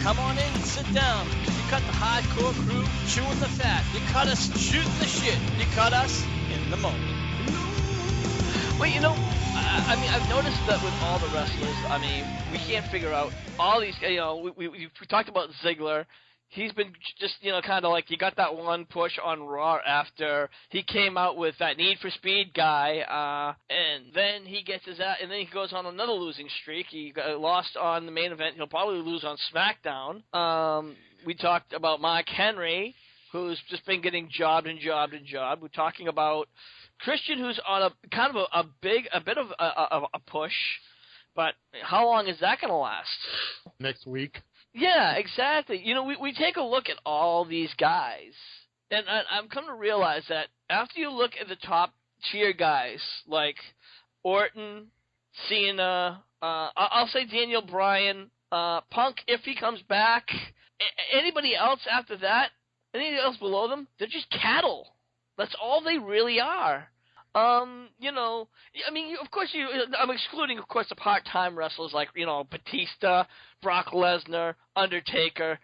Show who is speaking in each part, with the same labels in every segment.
Speaker 1: Come on in and sit down. You cut the hardcore crew chewing the fat. You cut us shooting the shit. You cut us in the moment. Well, you know, I mean, I've noticed that with all the wrestlers, I mean, we can't figure out all these, you know, we talked about Ziggler. He's been just, you know, kind of like he got that one push on Raw after he came out with that Need for Speed guy, and then he gets his ass, and then he goes on another losing streak. He got lost on the main event. He'll probably lose on SmackDown. We talked about Mark Henry, who's just been getting jobbed. We're talking about Christian, who's on a kind of a bit of a push, but how long is that going to last?
Speaker 2: Next week.
Speaker 1: Yeah, exactly. You know, we take a look at all these guys, and I'm come to realize that after you look at the top tier guys like Orton, Cena, I'll say Daniel Bryan, Punk if he comes back, anybody else after that, anything else below them, they're just cattle. That's all they really are. You know, I mean, of course, I'm excluding, of course, the part-time wrestlers like, you know, Batista, Brock Lesnar, Undertaker.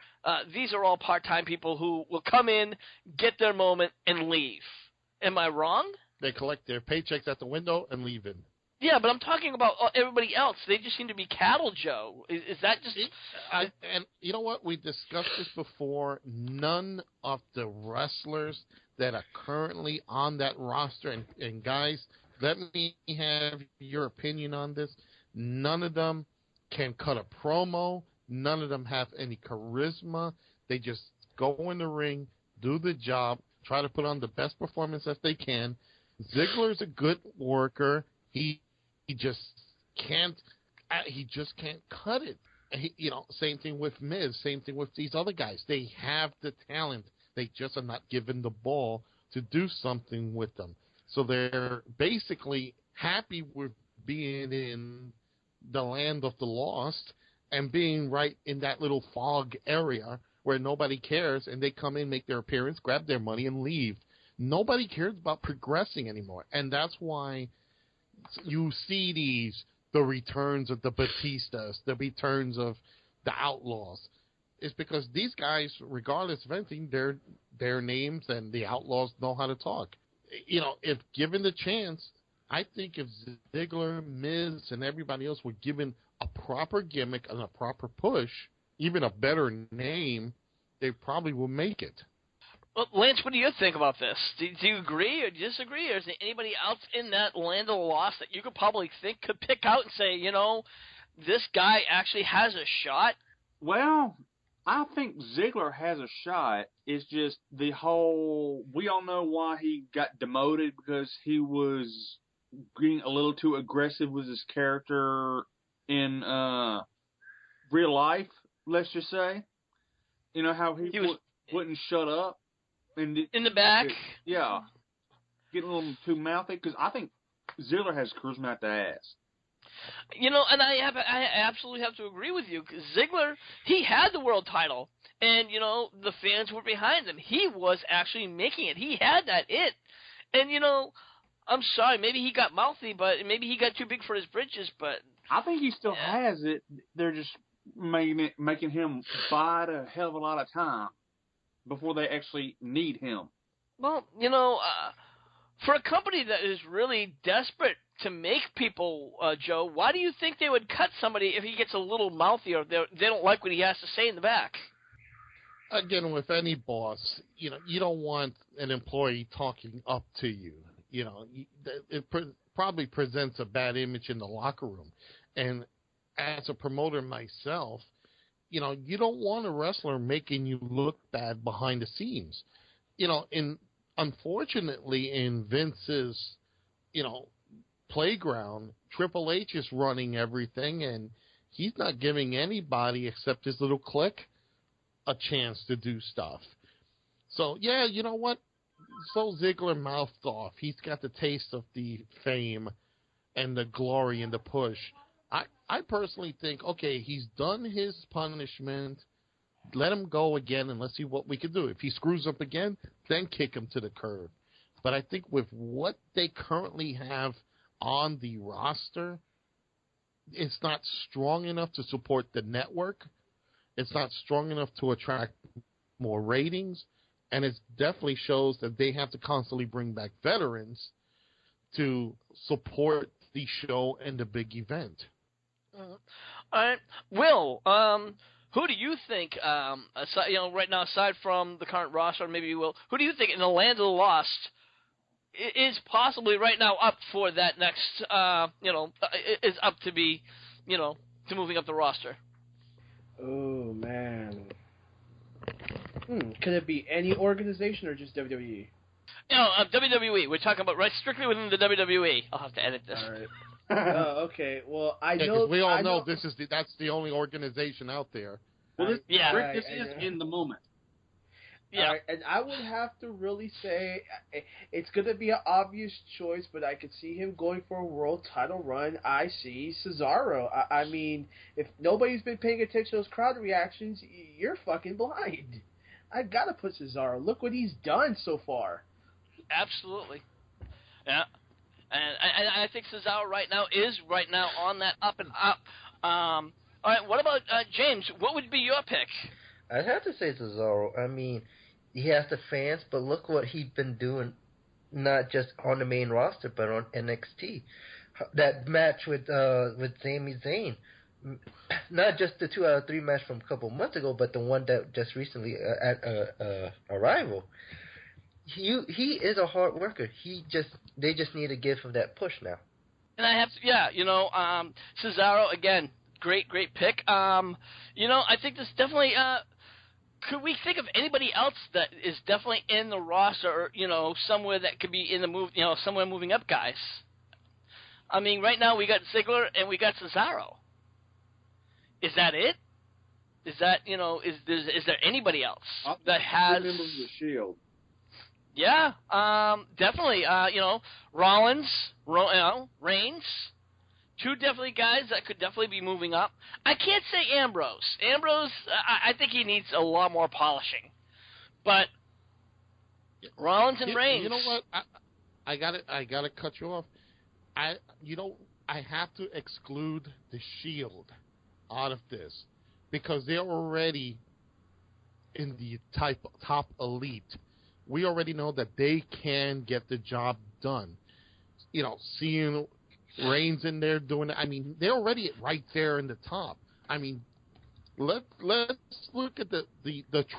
Speaker 1: These are all part-time people who will come in, get their moment, and leave. Am I wrong?
Speaker 2: They collect their paychecks at the window and leave it.
Speaker 1: Yeah, but I'm talking about everybody else. They just seem to be cattle, Joe. Is that just...
Speaker 2: And you know what? We discussed this before. None of the wrestlers that are currently on that roster, and guys, let me have your opinion on this. None of them can cut a promo. None of them have any charisma. They just go in the ring, do the job, try to put on the best performance that they can. Ziggler's a good worker. He just can't cut it. You know, same thing with Miz, same thing with these other guys. They have the talent. They just are not given the ball to do something with them. So they're basically happy with being in the land of the lost and being right in that little fog area where nobody cares, and they come in, make their appearance, grab their money, and leave. Nobody cares about progressing anymore. And that's why you see the returns of the Batistas, the returns of the Outlaws. It's because these guys, regardless of anything, their names and the Outlaws know how to talk. You know, if given the chance, I think if Ziggler, Miz, and everybody else were given a proper gimmick and a proper push, even a better name, they probably will make it.
Speaker 1: Well, Lance, what do you think about this? Do you agree or disagree? Or is there anybody else in that land of the lost that you could probably think could pick out and say, you know, this guy actually has a shot?
Speaker 3: Well, I think Ziggler has a shot. It's just the whole, we all know why he got demoted, because he was being a little too aggressive with his character in real life, let's just say. You know, how he wouldn't shut up. And
Speaker 1: in the back?
Speaker 3: Yeah. Getting a little too mouthy, because I think Ziggler has charisma out the ass.
Speaker 1: You know, and I absolutely have to agree with you. Because Ziggler, he had the world title, and, you know, the fans were behind him. He was actually making it. He had that it. And, you know, I'm sorry, maybe he got mouthy, but maybe he got too big for his britches, but...
Speaker 3: I think he still has it. They're just making him bide a hell of a lot of time before they actually need him.
Speaker 1: Well, you know, for a company that is really desperate to make people, Joe, why do you think they would cut somebody if he gets a little mouthy or they don't like what he has to say in the back?
Speaker 2: Again, with any boss, you know, you don't want an employee talking up to you. You know, it probably presents a bad image in the locker room. And as a promoter myself, you know, you don't want a wrestler making you look bad behind the scenes. You know, unfortunately, in Vince's, you know, playground, Triple H is running everything, and he's not giving anybody except his little clique a chance to do stuff. So, yeah, you know what? So Ziggler mouthed off. He's got the taste of the fame and the glory and the push. I personally think, okay, he's done his punishment. Let him go again, and let's see what we can do. If he screws up again, then kick him to the curb. But I think with what they currently have on the roster, it's not strong enough to support the network. It's not strong enough to attract more ratings, and it definitely shows that they have to constantly bring back veterans to support the show and the big event.
Speaker 1: All right, Will. Who do you think? Aside, right now, aside from the current roster, maybe you will. Who do you think in the Land of the Lost is possibly right now up for that next? Is up to be, to moving up the roster.
Speaker 4: Oh man. Could it be any organization or just WWE?
Speaker 1: WWE. We're talking about strictly within the WWE. I'll have to edit this.
Speaker 4: All right. Okay. Well, I know.
Speaker 2: We all know that's the only organization out there.
Speaker 3: Well, this
Speaker 4: I
Speaker 3: is in the moment.
Speaker 1: Yeah.
Speaker 4: Right, and I would have to really say it's going to be an obvious choice, but I could see him going for a world title run. I see Cesaro. I mean, if nobody's been paying attention to those crowd reactions, you're fucking blind. I got to put Cesaro. Look what he's done so far.
Speaker 1: Absolutely. Yeah. And I think Cesaro right now is on that up and up. All right, what about James? What would be your pick?
Speaker 5: I'd have to say Cesaro. I mean, he has the fans, but look what he's been doing, not just on the main roster, but on NXT. That match with Sami Zayn, not just the 2 out of 3 match from a couple months ago, but the one that just recently at Arrival. He is a hard worker. They just need to give him that push now.
Speaker 1: And I have to, Cesaro again, great pick. I think this definitely. Could we think of anybody else that is definitely in the roster, or somewhere that could be in the move, somewhere moving up, guys? I mean, right now we got Ziggler and we got Cesaro. Is that it? Is that is there anybody else that has
Speaker 3: members of the Shield?
Speaker 1: Yeah, definitely. Rollins, Reigns, 2 definitely guys that could definitely be moving up. I can't say Ambrose. Ambrose, I think he needs a lot more polishing. But Rollins and Reigns.
Speaker 2: You know what? I gotta cut you off. I have to exclude the Shield out of this because they're already in the top elite. We already know that they can get the job done. Seeing Reigns in there doing it, I mean, they're already right there in the top. I mean, let's look at the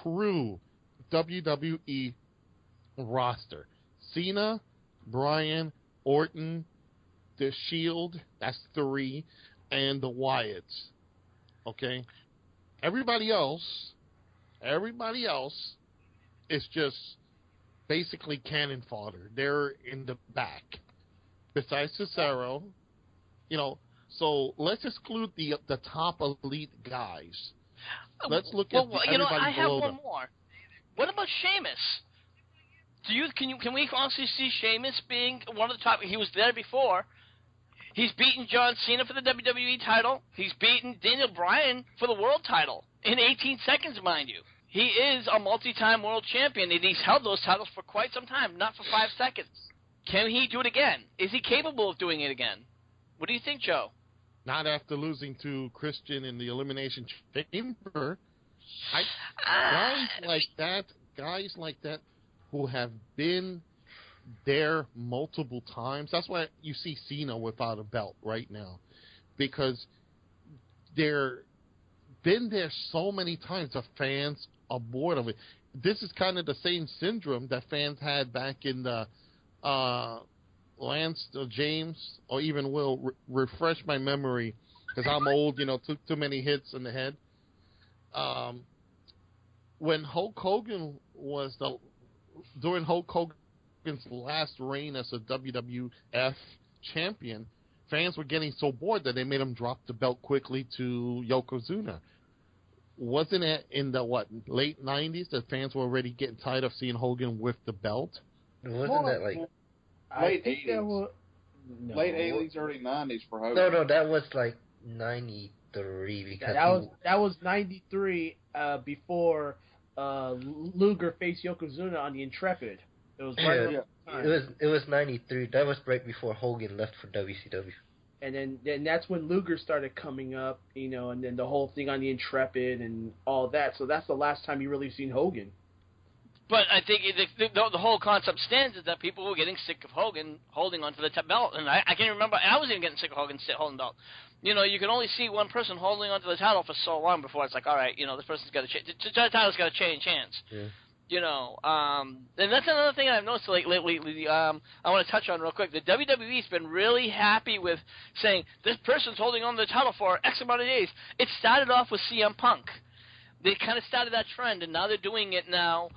Speaker 2: true WWE roster. Cena, Bryan, Orton, the Shield, that's 3, and the Wyatts. Okay? Everybody else is just basically cannon fodder. They're in the back. Besides Cesaro, so let's exclude the top elite guys. Let's look at everybody below
Speaker 1: I have one
Speaker 2: them.
Speaker 1: more. What about Sheamus? Can we honestly see Sheamus being one of the top? He was there before. He's beaten John Cena for the WWE title. He's beaten Daniel Bryan for the world title in 18 seconds, mind you. He is a multi-time world champion, and he's held those titles for quite some time, not for 5 seconds. Can he do it again? Is he capable of doing it again? What do you think, Joe?
Speaker 2: Not after losing to Christian in the Elimination Chamber. Guys like that who have been there multiple times. That's why you see Cena without a belt right now, because they're been there so many times. The fans are bored of it. This is kind of the same syndrome that fans had back in the Lance or James or even Will. Refresh my memory because I'm old. Too many hits in the head. When Hulk Hogan was during Hulk Hogan's last reign as a WWF champion, fans were getting so bored that they made him drop the belt quickly to Yokozuna. Wasn't it in the late 90s that fans were already getting tired of seeing Hogan with the belt?
Speaker 5: Wasn't that like
Speaker 3: late 80s? Late 80s, early 90s for Hogan.
Speaker 5: No, that was like 93 because
Speaker 4: that was 93 before Luger faced Yokozuna on the Intrepid. It was right
Speaker 5: it was 93. That was right before Hogan left for WCW.
Speaker 4: And then that's when Luger started coming up, and then the whole thing on the Intrepid and all that. So that's the last time you really seen Hogan.
Speaker 1: But I think the whole concept stands is that people were getting sick of Hogan holding onto the belt. And I can't remember. I was even getting sick of Hogan holding the belt. You can only see one person holding onto the title for so long before it's like, all right, this person's got to change. The title's got to change hands. Yeah. And that's another thing I've noticed lately. I want to touch on real quick. The WWE's been really happy with saying this person's holding on to the title for X amount of days. It started off with CM Punk. They kind of started that trend, and now they're doing it now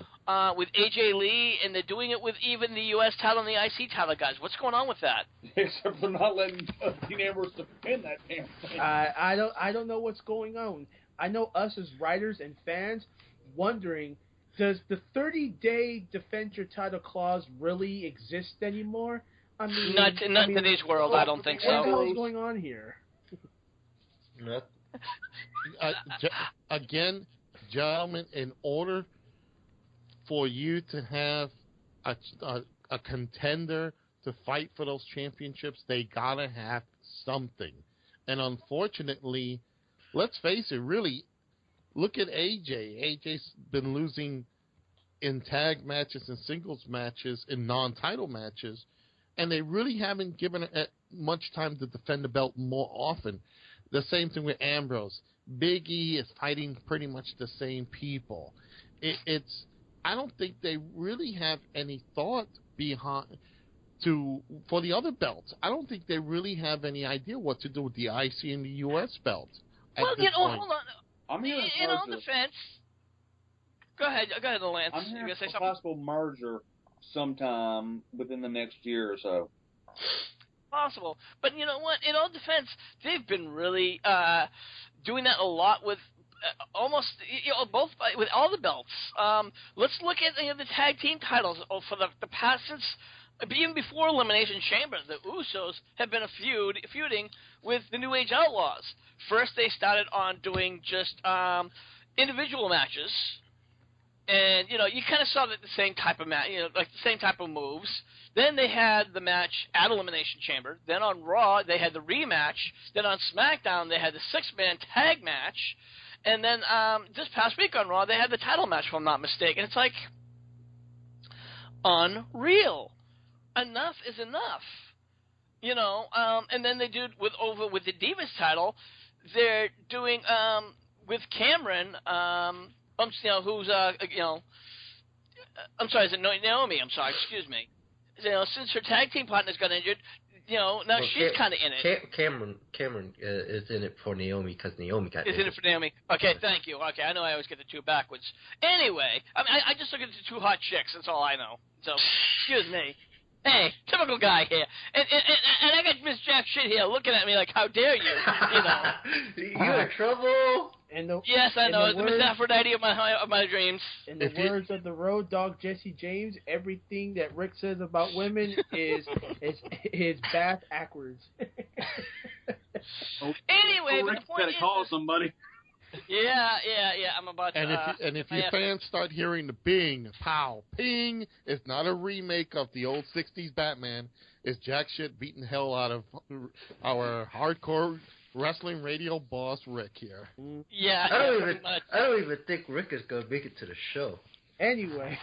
Speaker 1: with AJ Lee, and they're doing it with even the U.S. title and the IC title guys. What's going on with that?
Speaker 3: Except for not letting Dean Ambrose defend that damn thing.
Speaker 4: I don't know what's going on. I know us as writers and fans wondering, does the 30-day defend your title clause really exist anymore? I mean,
Speaker 1: not in today's world. I don't think so.
Speaker 4: What the hell is going on here?
Speaker 2: Again, gentlemen, in order for you to have a contender to fight for those championships, they gotta have something. And unfortunately, let's face it, really, look at AJ. AJ's been losing in tag matches and singles matches, in non-title matches, and they really haven't given it much time to defend the belt more often. The same thing with Ambrose. Big E is fighting pretty much the same people. I don't think they really have any thought for the other belts. I don't think they really have any idea what to do with the IC and the US belt.
Speaker 1: Well, hold on. In all defense, go ahead, Lance.
Speaker 3: I'm hearing a possible merger sometime within the next year or so.
Speaker 1: Possible, but you know what? In all defense, they've been really doing that a lot with almost both with all the belts. Let's look at the tag team titles for the past since even before Elimination Chamber. The Usos have been feuding with the New Age Outlaws. First, they started on doing just individual matches. And, you kind of saw that the same type of match, like the same type of moves. Then they had the match at Elimination Chamber. Then on Raw, they had the rematch. Then on SmackDown, they had the 6-man tag match. And then this past week on Raw, they had the title match, if I'm not mistaken. It's like, unreal. Enough is enough. And then they do with the Divas title, they're doing with Cameron, who's I'm sorry, is it Naomi? I'm sorry, excuse me. Since her tag team partner's got injured, now she's kind of in it.
Speaker 5: Cameron is in it for Naomi because Naomi got injured.
Speaker 1: Is in it for Naomi? Okay, thank you. Okay, I know I always get the two backwards. Anyway, I just look at the two hot chicks. That's all I know. So, excuse me. Hey, typical guy here. And I got Miss Jack shit here looking at me like, how dare you?
Speaker 5: You're in trouble.
Speaker 1: Yes, I know. It's the Miss Aphrodite of my dreams.
Speaker 4: In the words of the Road Dogg Jesse James, everything that Rick says about women is bath backwards.
Speaker 1: Anyway, but the point is,
Speaker 3: call somebody.
Speaker 1: Yeah. I'm about to.
Speaker 2: And if your fans start hearing the bing, pow, ping, it's not a remake of the old '60s Batman. It's jack shit beating the hell out of our hardcore wrestling radio boss Rick here.
Speaker 1: Yeah.
Speaker 5: I don't even think Rick is gonna make it to the show.
Speaker 4: Anyway.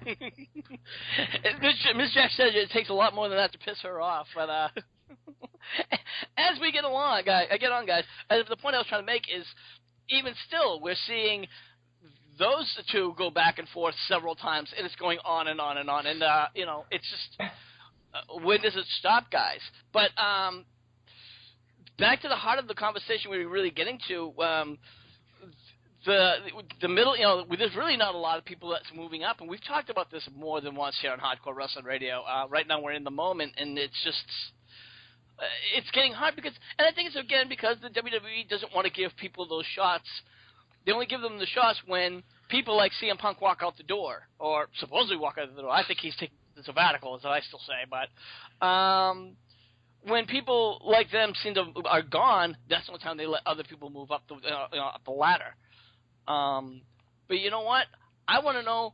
Speaker 1: Miss Jack said it takes a lot more than that to piss her off, but as we get on, guys, the point I was trying to make is, even still, we're seeing those two go back and forth several times, and it's going on and on and on, and it's just, when does it stop, guys? But back to the heart of the conversation we were really getting to, the middle, there's really not a lot of people that's moving up, and we've talked about this more than once here on Hardcore Wrestling Radio. Right now we're in the moment, and it's just, it's getting hard because the WWE doesn't want to give people those shots. They only give them the shots when people like CM Punk walk out the door, or supposedly walk out the door. I think he's taking the sabbatical, as I still say, but when people like them are gone, that's the only time they let other people move up the ladder. But you know what? I want to know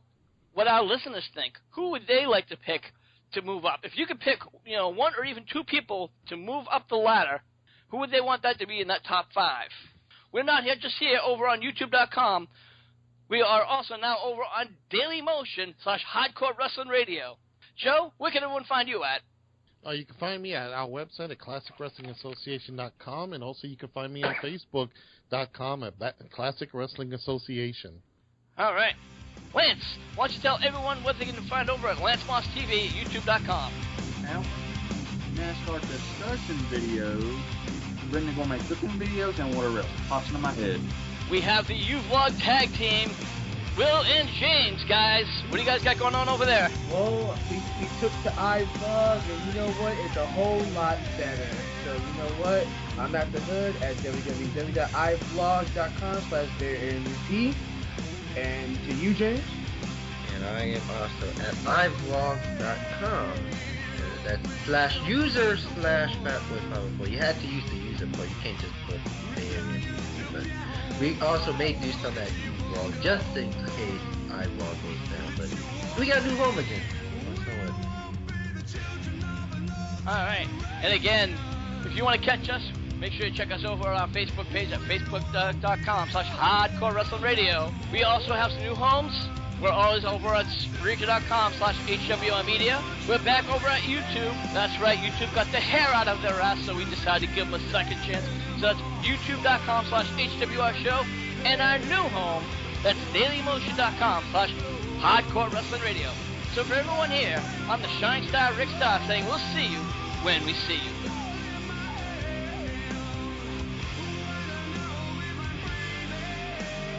Speaker 1: what our listeners think. Who would they like to pick to move up, if you could pick, one or even two people to move up the ladder, who would they want that to be in that top 5? We're not just here over on YouTube.com. We are also now over on DailyMotion/Hardcore Wrestling Radio. Joe, where can everyone find you at?
Speaker 2: You can find me at our website at ClassicWrestlingAssociation.com, and also you can find me on Facebook.com at Classic Wrestling Association.
Speaker 1: All right. Lance, why don't you tell everyone what they can find over at Lance Moss TV at YouTube.com?
Speaker 3: Now, NASCAR discussion videos, Brendan Gourmet cooking videos, and whatever else pops into my head.
Speaker 1: We have the U-Vlog tag team, Will and James, guys. What do you guys got going on over there?
Speaker 4: Well, we took to iVlog, and you know what? It's a whole lot better. So you know what? I'm at the hood at www.ivlog.com/thereMVP. And to you, James?
Speaker 5: And I am also at ivlog.com. That's /user/FatBoyPowerful. You had to use the user part. You can't just put the but we also may do some at uVlog just in case iVlog goes down. But we got a new home again.
Speaker 1: Alright. And again, if you want to catch us, make sure you check us over on our Facebook page at facebook.com/Hardcore Wrestling Radio. We also have some new homes. We're always over at Spreaker.com/HWR Media. We're back over at YouTube. That's right, YouTube got the hair out of their ass, so we decided to give them a second chance. So that's YouTube.com/HWR Show. And our new home, that's DailyMotion.com/Hardcore Wrestling Radio. So for everyone here, I'm the Shine Star Rick Starr saying we'll see you when we see you.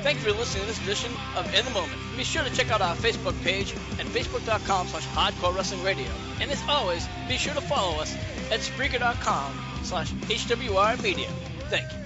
Speaker 1: Thank you for listening to this edition of In the Moment. Be sure to check out our Facebook page at facebook.com/Hardcore Wrestling Radio. And as always, be sure to follow us at Spreaker.com/HWR Media. Thank you.